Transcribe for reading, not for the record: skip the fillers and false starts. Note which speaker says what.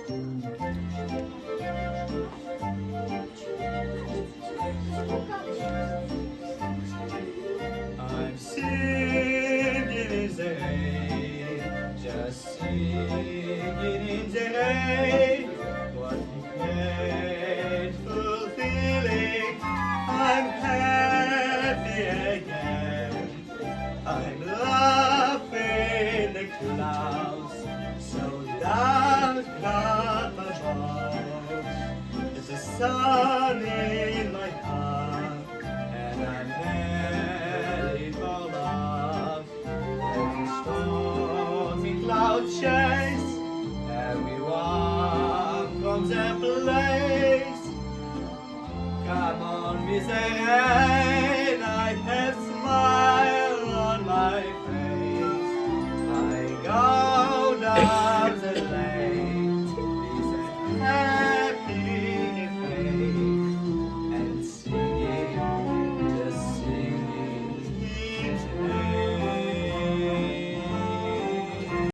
Speaker 1: I'm singing in the rain, just singing in the rain. What a grateful feeling! I'm happy again. I'm laughing the clouds, so dark up above. The sun